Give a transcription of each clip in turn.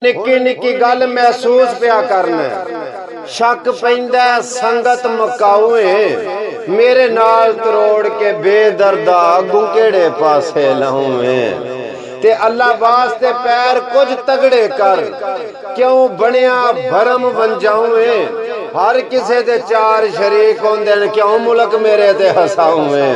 निक्की निक्की गल महसूस पिया करना शक पैंदा संगत मकाऊए मेरे नाल तरोड़ के बेदर्दा अगू केड़े पासे लाऊए ते अल्लाह वास्ते पैर कुछ तगड़े कर क्यों बनिया भरम वंजाऊए हर किसे दे चार शरीक होंदे ने क्यों मुल्क मेरे ते हसाऊए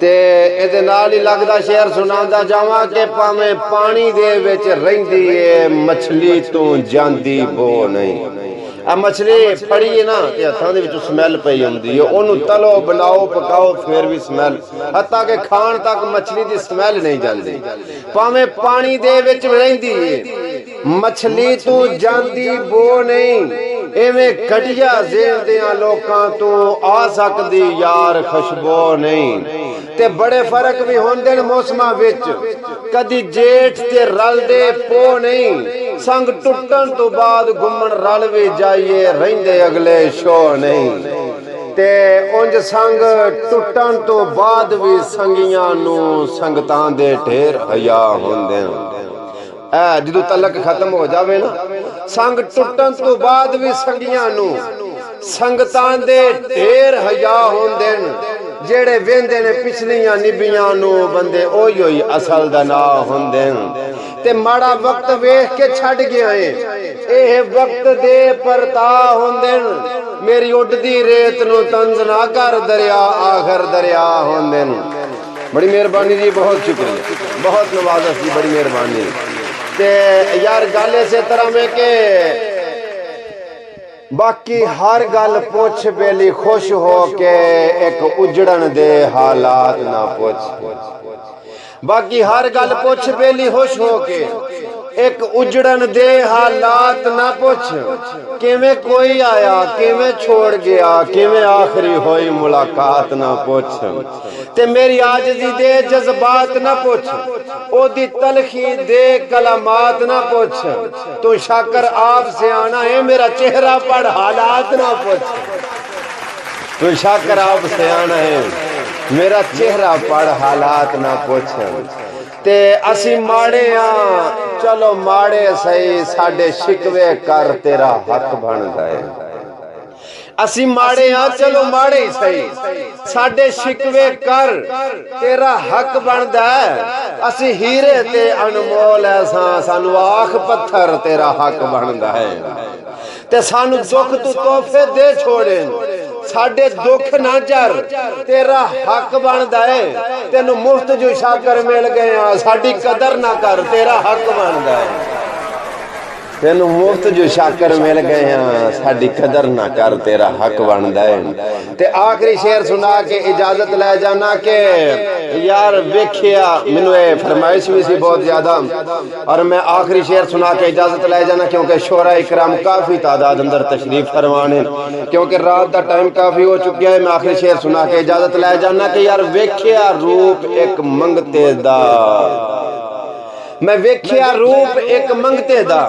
ते इहदे नाल ही लगदा शेर सुनांदा जावां के भावें पानी दे विच रहिंदी ए मछली तू जांदी बो नहीं। आ मछली फड़ी है ना ते हत्थां दे विच स्मैल पई आउंदी है ओनू तलो बनाओ पकाओ फिर भी स्मैल हत्ता के खाण तक मछली दी स्मैल नहीं जांदी भावें पानी दे विच रहिंदी है मछली तू जांदी बो नहीं। एवें घटिया जेल दियां लोकां तू आ सकदी यार खुशबू नहीं ते बड़े फर्क भी होंदे ने मौसमां विच कदी जेठ ते रलदे पो नहीं संग टुटन तो बाद घुमन रल भी जाइए रहिंदे अगले शो नहीं ते उंज संग टुटन तो बाद भी संगियां नू संगतां दे ढेर हया होंदे जदों तलक खत्म हो जावे ना संग टुटन तो बाद भी संगियां नू संगतां दे ढेर हया होंदे जेड़े वेंदे ने पिछलियां निबियां नू बंदे ओही ओही असल दा ना होंदे ते माड़ा वक्त वेख के छड़ गया है एह वक्त दे परता होंदे मेरी उडदी रेत नू तंज ना कर दरिया आखर दरिया होंदे बड़ी मेहरबानी जी बहुत शुक्रिया बहुत नवाज़त जी बड़ी मेहरबानी ते यार गल इस तरह में के बाकी हर गल पुछ बेली खुश हो के एक उजड़न दे हालात ना पुछ बाकी हर गल पुछ बेली खुश हो के एक उजड़न दे हालात ना पुछ किवें कोई आया किवें छोड़ गया किवें आखिरी होई मुलाकात ना पुछ ते मेरी आजिज़ी दे जज्बात ना पुछ ओदी तलखी दे कलामात ना पुछ तू शाकर आप से आना है मेरा चेहरा पढ़ हालात ना पुछ तू शाकर आप से आना है मेरा चेहरा पढ़ हालात ना पुछ ते असी माड़े चलो माड़े सही साडे शिकवे कर तेरा हक बनदा है असी माड़े चलो माड़े सही साडे शिकवे कर तेरा हक बनदा है असी हीरे ते अनमोल ऐसा सानू आख पत्थर तेरा हक बनदा है ते सानू दुख तू तोहफे दे छोड़े साडे दुख ना जर तेरा हक बनदा है तेनू मुफ्त जो शाकर मिल गए साडी कदर ना कर तेरा हक बनदा है तेनू मुफ्त जो शाकर मिल गए साडी कदर ना कर तेरा हक बनदा है ते आखिरी शेर सुना के इजाजत ले जाना के यार वेखिया मैनू ये फरमाइश भी सी बहुत ज्यादा और मैं आखिरी शेर सुना के इजाजत ले जाना क्योंकि शोरा इकराम काफी तादाद अंदर तशरीफ फरमाने क्योंकि रात का टाइम काफी हो चुका है। मैं आखिरी शेर सुना के इजाजत ले जाना कि यार वेखिया रूप एक मंगते दा मैं वेखिया रूप एक मंगते दा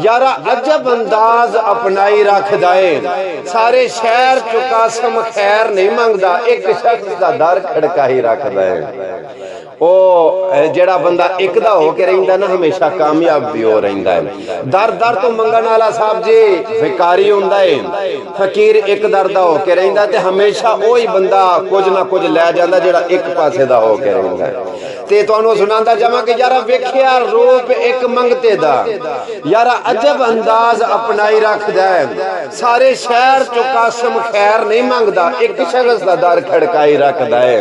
यारा अजब अंदाज अपनाई रखदा है सारे शहर चो कासम खैर नहीं मंगदा एक शख्स दा दर खड़काई रखदा है ओ जेड़ा बंदा एक दा हो के रहिंदा ना हमेशा कामयाब भी हो रहिंदा है दर दर तो मंगन वाला साहब जी भिकारी हुंदा है फकीर एक दर दा हो के रहिंदा ते हमेशा ओही बंदा कुछ ना कुछ ले जांदा जेड़ा एक पासे दा हो के रहिंदा है ते तुहानू सुनांदा जावां कि यारा वेखिया रूप एक मंगते दा यारा अजब अंदाज अपनाई रखदा है सारे शहर चो कासम खैर नहीं मंगदा एक शख्स दा दर खड़काई रखदा है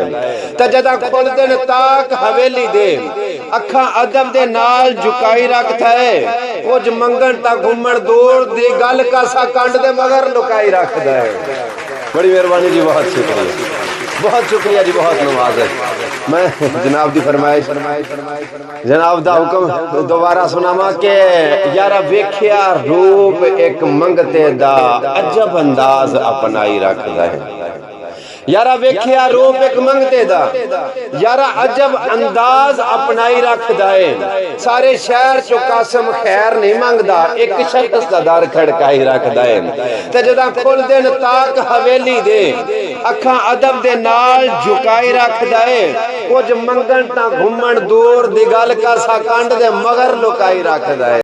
ते जदा खुलदे ने ताक हवेली दे अखा अदब दे नाल झुकाई रखता है कुछ मंगन ता घूमन दूर दी गल कासा कंड दे मगर लुकाई रखदा है। बड़ी मेहरबानी जी बहुत शुक्रिया जी बहुत नवाज़त मैं जनाब दी फरमाइश जनाब दा हुक्म दोबारा सुनावा के यारा वेखिया रूप एक मंगते दा अजब अंदाज अपनाई रखदा है यारा वेखिया रूप एक मंगते दा यारा अजब अंदाज अपनाई रखदा है सारे शहर चो कासम खैर नहीं मंगदा एक शख्स दा दर खड़काई रखदा है ते जदा खुलदे ने ताक हवेली दे अखा अदब दे नाल झुकाई रखदा है कुछ मंगन ता घूमन दूर दी गल कासा कंड दे मगर लुकाई रखदा है।